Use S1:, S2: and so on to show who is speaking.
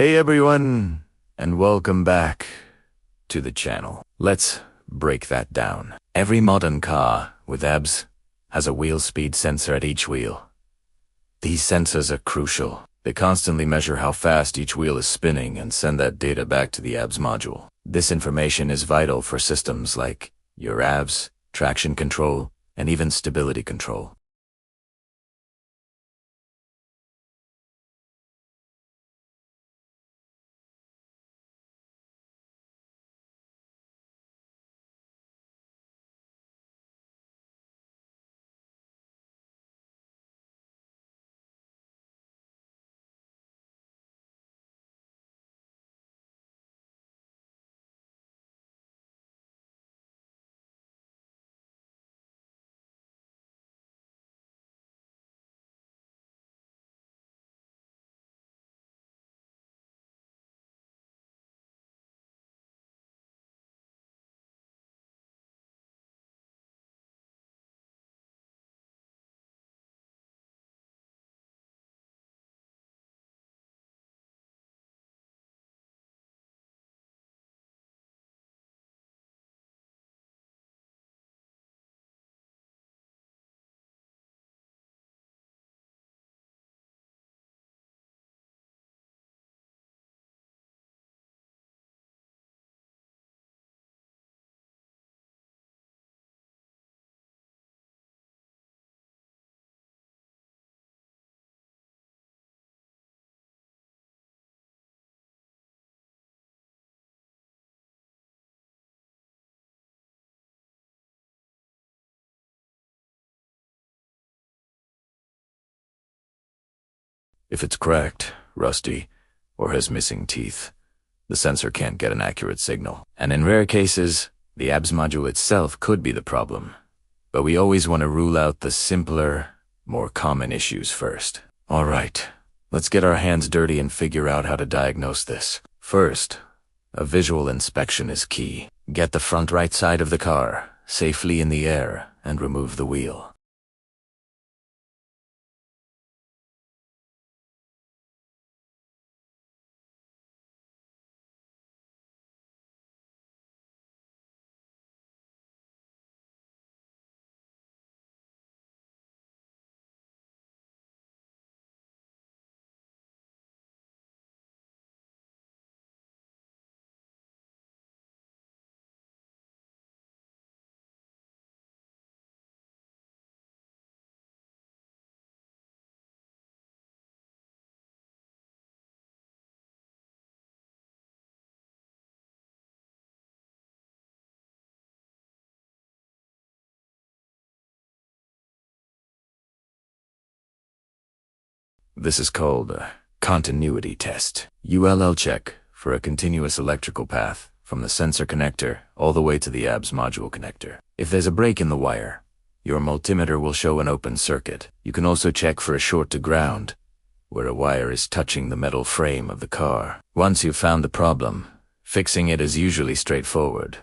S1: Hey everyone, and welcome back to the channel. Let's break that down. Every modern car with ABS has a wheel speed sensor at each wheel. These sensors are crucial. They constantly measure how fast each wheel is spinning and send that data back to the ABS module. This information is vital for systems like your ABS, traction control, and even stability control. If it's cracked, rusty, or has missing teeth, the sensor can't get an accurate signal. And in rare cases, the ABS module itself could be the problem. But we always want to rule out the simpler, more common issues first. Alright, let's get our hands dirty and figure out how to diagnose this. First, a visual inspection is key. Get the front right side of the car safely in the air and remove the wheel. This is called a continuity test. ULL check for a continuous electrical path from the sensor connector all the way to the ABS module connector. If there's a break in the wire, your multimeter will show an open circuit. You can also check for a short to ground, where a wire is touching the metal frame of the car. Once you've found the problem, fixing it is usually straightforward.